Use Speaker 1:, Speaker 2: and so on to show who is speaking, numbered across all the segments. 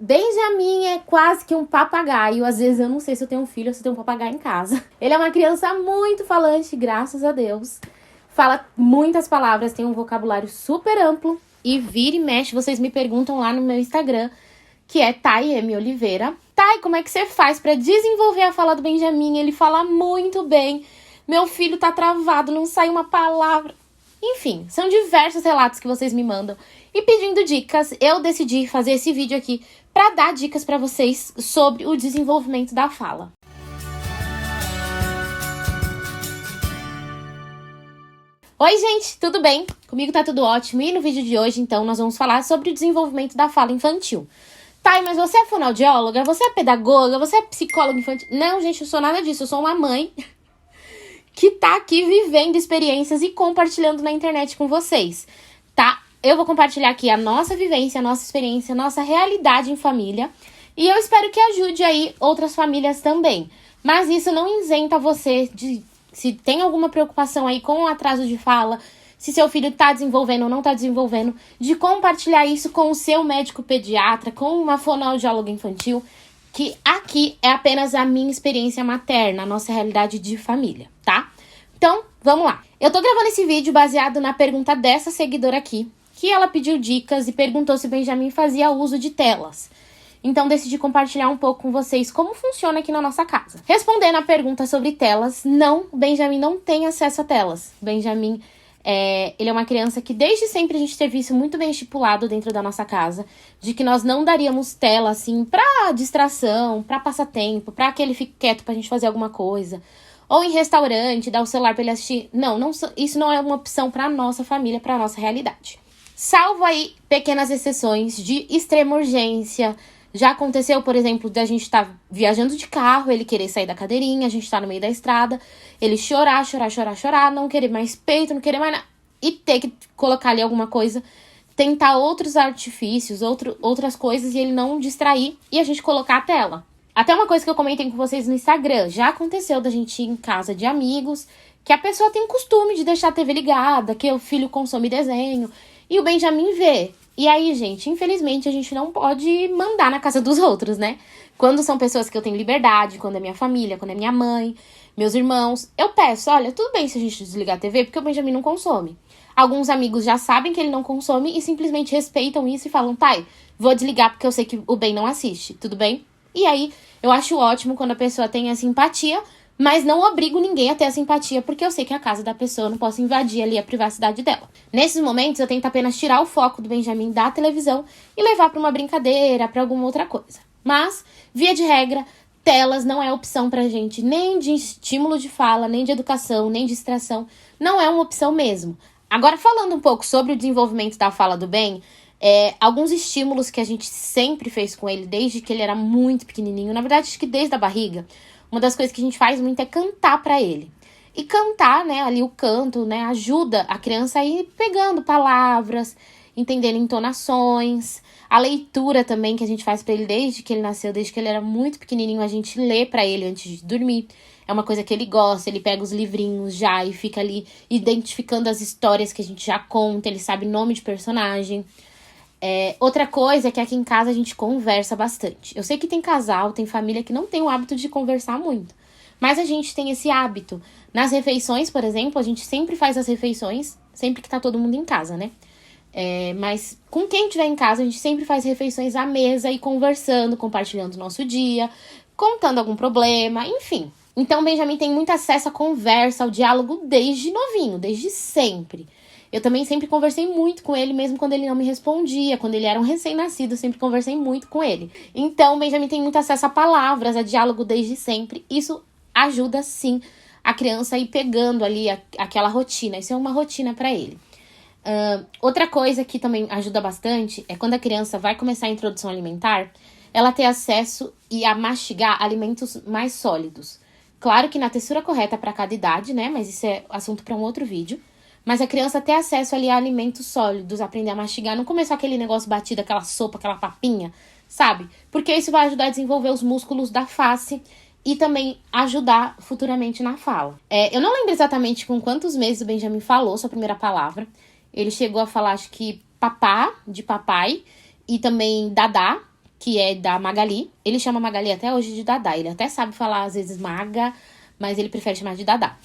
Speaker 1: Benjamin é quase que um papagaio. Às vezes eu não sei se eu tenho um filho ou se eu tenho um papagaio em casa. Ele é uma criança muito falante, graças a Deus. Fala muitas palavras, tem um vocabulário super amplo. E vira e mexe, vocês me perguntam lá no meu Instagram, que é Thay M. Oliveira. Thay, como é que você faz pra desenvolver a fala do Benjamin? Ele fala muito bem. Meu filho tá travado, não sai uma palavra. Enfim, são diversos relatos que vocês me mandam. E pedindo dicas, eu decidi fazer esse vídeo aqui para dar dicas para vocês sobre o desenvolvimento da fala. Oi, gente, tudo bem? Comigo tá tudo ótimo. E no vídeo de hoje, então, nós vamos falar sobre o desenvolvimento da fala infantil. Tá, mas você é fonoaudióloga? Você é pedagoga? Você é psicóloga infantil? Não, gente, eu sou nada disso. Eu sou uma mãe que tá aqui vivendo experiências e compartilhando na internet com vocês, tá? Eu vou compartilhar aqui a nossa vivência, a nossa experiência, a nossa realidade em família. E eu espero que ajude aí outras famílias também. Mas isso não isenta você de... Se tem alguma preocupação aí com o atraso de fala, se seu filho tá desenvolvendo ou não tá desenvolvendo, de compartilhar isso com o seu médico pediatra, com uma fonoaudióloga infantil, que aqui é apenas a minha experiência materna, a nossa realidade de família, tá? Então, vamos lá. Eu tô gravando esse vídeo baseado na pergunta dessa seguidora aqui, que ela pediu dicas e perguntou se o Benjamin fazia uso de telas. Então, decidi compartilhar um pouco com vocês como funciona aqui na nossa casa. Respondendo a pergunta sobre telas, não, o Benjamin não tem acesso a telas. O Benjamin, ele é uma criança que desde sempre a gente teve isso muito bem estipulado dentro da nossa casa, de que nós não daríamos tela, assim, pra distração, pra passatempo, pra que ele fique quieto pra gente fazer alguma coisa. Ou em restaurante, dar o celular pra ele assistir. Não, isso não é uma opção pra nossa família, pra nossa realidade. Salvo aí pequenas exceções de extrema urgência. Já aconteceu, por exemplo, de a gente estar viajando de carro, ele querer sair da cadeirinha, a gente tá no meio da estrada, ele chorar, não querer mais peito, não querer mais nada. E ter que colocar ali alguma coisa, tentar outros artifícios, outras coisas e ele não distrair e a gente colocar a tela. Até uma coisa que eu comentei com vocês no Instagram, já aconteceu da gente ir em casa de amigos, que a pessoa tem costume de deixar a TV ligada, que o filho consome desenho, e o Benjamin vê. E aí, gente, infelizmente a gente não pode mandar na casa dos outros, né? Quando são pessoas que eu tenho liberdade, quando é minha família, quando é minha mãe, meus irmãos, eu peço, olha, tudo bem se a gente desligar a TV, porque o Benjamin não consome. Alguns amigos já sabem que ele não consome e simplesmente respeitam isso e falam, Thay, vou desligar porque eu sei que o Ben não assiste, tudo bem? E aí, eu acho ótimo quando a pessoa tem essa empatia, mas não obrigo ninguém a ter essa empatia, porque eu sei que a casa da pessoa, eu não posso invadir ali a privacidade dela. Nesses momentos, eu tento apenas tirar o foco do Benjamin da televisão e levar para uma brincadeira, para alguma outra coisa. Mas, via de regra, telas não é opção pra gente, nem de estímulo de fala, nem de educação, nem de distração. Não é uma opção mesmo. Agora, falando um pouco sobre o desenvolvimento da fala do Ben, alguns estímulos que a gente sempre fez com ele, desde que ele era muito pequenininho, na verdade, acho que desde a barriga, uma das coisas que a gente faz muito é cantar pra ele. E cantar, né, ali o canto, né, ajuda a criança a ir pegando palavras, entendendo entonações. A leitura também que a gente faz pra ele desde que ele nasceu, desde que ele era muito pequenininho, a gente lê pra ele antes de dormir. É uma coisa que ele gosta, ele pega os livrinhos já e fica ali identificando as histórias que a gente já conta, ele sabe nome de personagem. Outra coisa é que aqui em casa a gente conversa bastante. Eu sei que tem casal, tem família que não tem o hábito de conversar muito. Mas a gente tem esse hábito. Nas refeições, por exemplo, a gente sempre faz as refeições, sempre que tá todo mundo em casa, né? Mas com quem estiver em casa, a gente sempre faz refeições à mesa e conversando, compartilhando o nosso dia, contando algum problema, enfim. Então, o Benjamin tem muito acesso à conversa, ao diálogo desde novinho, desde sempre. Eu também sempre conversei muito com ele, mesmo quando ele não me respondia. Quando ele era um recém-nascido, eu sempre conversei muito com ele. Então, o Benjamin tem muito acesso a palavras, a diálogo desde sempre. Isso ajuda, sim, a criança a ir pegando ali aquela rotina. Isso é uma rotina para ele. Outra coisa que também ajuda bastante é quando a criança vai começar a introdução alimentar, ela ter acesso e a mastigar alimentos mais sólidos. Claro que na textura correta para cada idade, né? Mas isso é assunto para um outro vídeo. Mas a criança ter acesso ali a alimentos sólidos, aprender a mastigar, não começar aquele negócio batido, aquela sopa, aquela papinha, sabe? Porque isso vai ajudar a desenvolver os músculos da face e também ajudar futuramente na fala. Eu não lembro exatamente com quantos meses o Benjamin falou sua primeira palavra. Ele chegou a falar, acho que papá, de papai, e também dadá, que é da Magali. Ele chama Magali até hoje de Dadá. Ele até sabe falar, às vezes, Maga, mas ele prefere chamar de Dadá.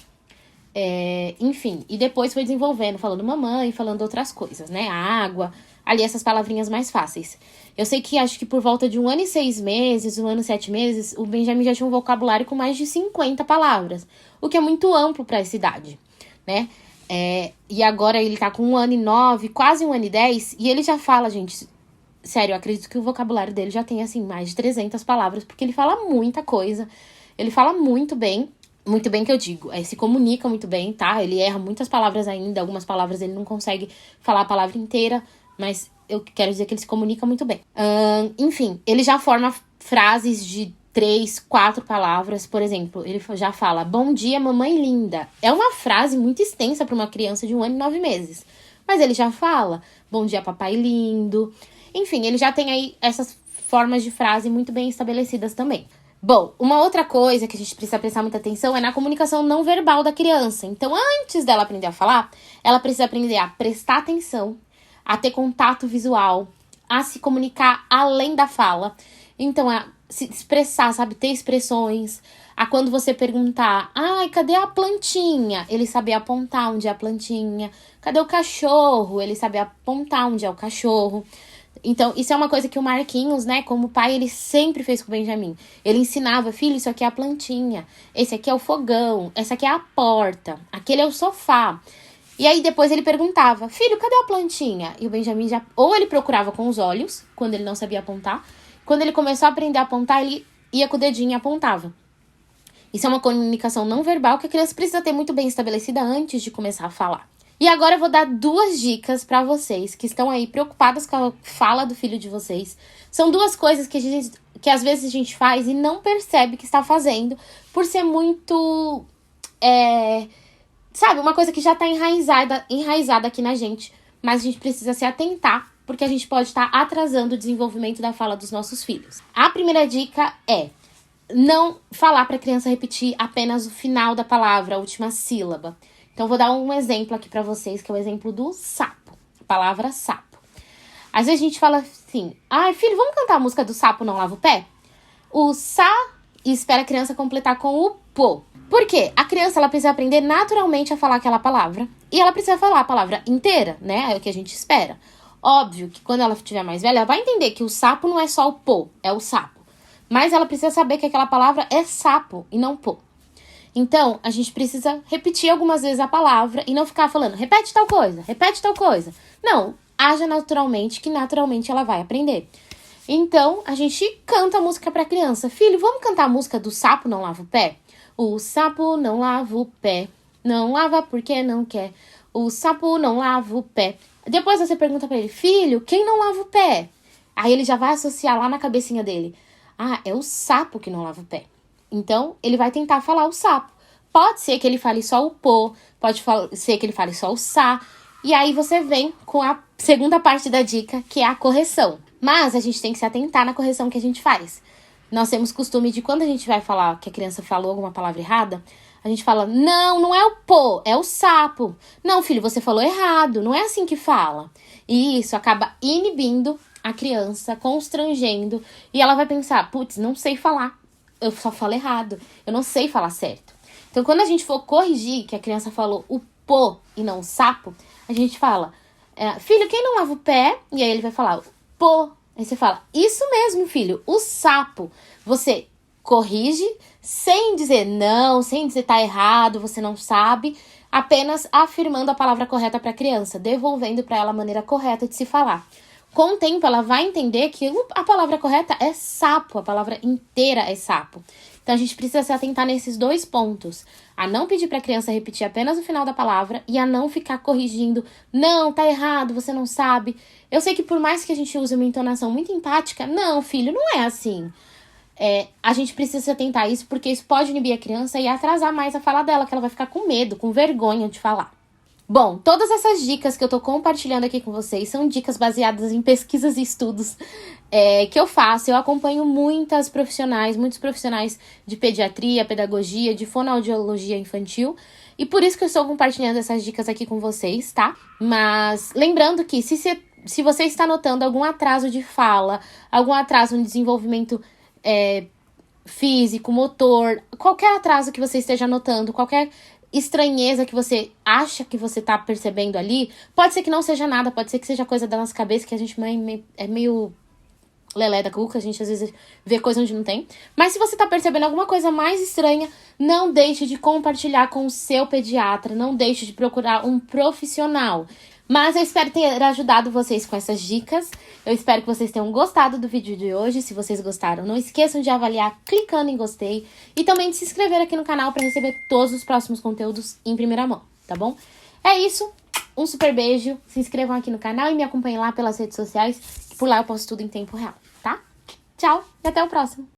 Speaker 1: Enfim, e depois foi desenvolvendo, falando mamãe, falando outras coisas, né? Água, ali essas palavrinhas mais fáceis. Eu sei que acho que por volta de 1 ano e 6 meses, 1 ano e 7 meses, o Benjamin já tinha um vocabulário com mais de 50 palavras, o que é muito amplo para essa idade, né? E agora ele tá com 1 ano e 9, quase 1 ano e 10, e ele já fala, gente, sério, eu acredito que o vocabulário dele já tem, assim, mais de 300 palavras, porque ele fala muita coisa, ele fala muito bem que eu digo, se comunica muito bem, tá? Ele erra muitas palavras ainda, algumas palavras ele não consegue falar a palavra inteira, mas eu quero dizer que ele se comunica muito bem. Enfim, ele já forma frases de 3, 4 palavras, por exemplo, ele já fala, bom dia, mamãe linda. É uma frase muito extensa para uma criança de 1 ano e 9 meses, mas ele já fala, bom dia, papai lindo. Enfim, ele já tem aí essas formas de frase muito bem estabelecidas também. Bom, uma outra coisa que a gente precisa prestar muita atenção é na comunicação não verbal da criança. Então, antes dela aprender a falar, ela precisa aprender a prestar atenção, a ter contato visual, a se comunicar além da fala. Então, a se expressar, sabe? Ter expressões. A quando você perguntar, ai, cadê a plantinha? Ele saber apontar onde é a plantinha. Cadê o cachorro? Ele saber apontar onde é o cachorro. Então, isso é uma coisa que o Marquinhos, né, como pai, ele sempre fez com o Benjamin. Ele ensinava, filho, isso aqui é a plantinha, esse aqui é o fogão, essa aqui é a porta, aquele é o sofá. E aí, depois ele perguntava, filho, cadê a plantinha? E o Benjamin já... Ou ele procurava com os olhos, quando ele não sabia apontar. Quando ele começou a aprender a apontar, ele ia com o dedinho e apontava. Isso é uma comunicação não verbal que a criança precisa ter muito bem estabelecida antes de começar a falar. E agora eu vou dar 2 dicas pra vocês que estão aí preocupadas com a fala do filho de vocês. São 2 coisas que às vezes a gente faz e não percebe que está fazendo por ser muito, sabe, uma coisa que já está enraizada aqui na gente. Mas a gente precisa se atentar porque a gente pode estar atrasando o desenvolvimento da fala dos nossos filhos. A primeira dica é não falar para a criança repetir apenas o final da palavra, a última sílaba. Então, vou dar um exemplo aqui pra vocês, que é o exemplo do sapo. A palavra sapo. Às vezes a gente fala assim, ai, filho, vamos cantar a música do sapo não lava o pé? O sa, e espera a criança completar com o pô. Por quê? A criança, ela precisa aprender naturalmente a falar aquela palavra. E ela precisa falar a palavra inteira, né? É o que a gente espera. Óbvio que quando ela estiver mais velha, ela vai entender que o sapo não é só o pô, é o sapo. Mas ela precisa saber que aquela palavra é sapo e não pô. Então, a gente precisa repetir algumas vezes a palavra e não ficar falando, repete tal coisa, repete tal coisa. Não, haja naturalmente, que naturalmente ela vai aprender. Então, a gente canta a música pra criança. Filho, vamos cantar a música do sapo não lava o pé? O sapo não lava o pé, não lava porque não quer. O sapo não lava o pé. Depois você pergunta pra ele, filho, quem não lava o pé? Aí ele já vai associar lá na cabecinha dele. Ah, é o sapo que não lava o pé. Então, ele vai tentar falar o sapo. Pode ser que ele fale só o pô, pode ser que ele fale só o sa. E aí você vem com a segunda parte da dica, que é a correção. Mas a gente tem que se atentar na correção que a gente faz. Nós temos costume de, quando a gente vai falar que a criança falou alguma palavra errada, a gente fala, não, não é o pô, é o sapo. Não, filho, você falou errado, não é assim que fala. E isso acaba inibindo a criança, constrangendo, e ela vai pensar, putz, não sei falar. Eu só falo errado, eu não sei falar certo. Então, quando a gente for corrigir que a criança falou o pô e não o sapo, a gente fala, filho, quem não lava o pé? E aí ele vai falar, pô. Aí você fala, isso mesmo, filho, o sapo. Você corrige sem dizer não, sem dizer tá errado, você não sabe, apenas afirmando a palavra correta para a criança, devolvendo para ela a maneira correta de se falar. Com o tempo, ela vai entender que a palavra correta é sapo, a palavra inteira é sapo. Então, a gente precisa se atentar nesses 2 pontos. A não pedir para a criança repetir apenas o final da palavra e a não ficar corrigindo. Não, tá errado, você não sabe. Eu sei que por mais que a gente use uma entonação muito empática, não, filho, não é assim. A gente precisa se atentar a isso porque isso pode inibir a criança e atrasar mais a fala dela, que ela vai ficar com medo, com vergonha de falar. Bom, todas essas dicas que eu tô compartilhando aqui com vocês são dicas baseadas em pesquisas e estudos que eu faço. Eu acompanho muitos profissionais de pediatria, pedagogia, de fonoaudiologia infantil. E por isso que eu estou compartilhando essas dicas aqui com vocês, tá? Mas lembrando que se você se você está notando algum atraso de fala, algum atraso no desenvolvimento físico, motor, qualquer atraso que você esteja notando, qualquer estranheza que você acha que você tá percebendo ali, pode ser que não seja nada, pode ser que seja coisa da nossa cabeça, que a gente é meio lelé da cuca, a gente às vezes vê coisa onde não tem. Mas se você tá percebendo alguma coisa mais estranha, não deixe de compartilhar com o seu pediatra, não deixe de procurar um profissional. Mas eu espero ter ajudado vocês com essas dicas. Eu espero que vocês tenham gostado do vídeo de hoje. Se vocês gostaram, não esqueçam de avaliar clicando em gostei. E também de se inscrever aqui no canal para receber todos os próximos conteúdos em primeira mão, tá bom? É isso. Um super beijo. Se inscrevam aqui no canal e me acompanhem lá pelas redes sociais, que por lá eu posto tudo em tempo real, tá? Tchau e até o próximo.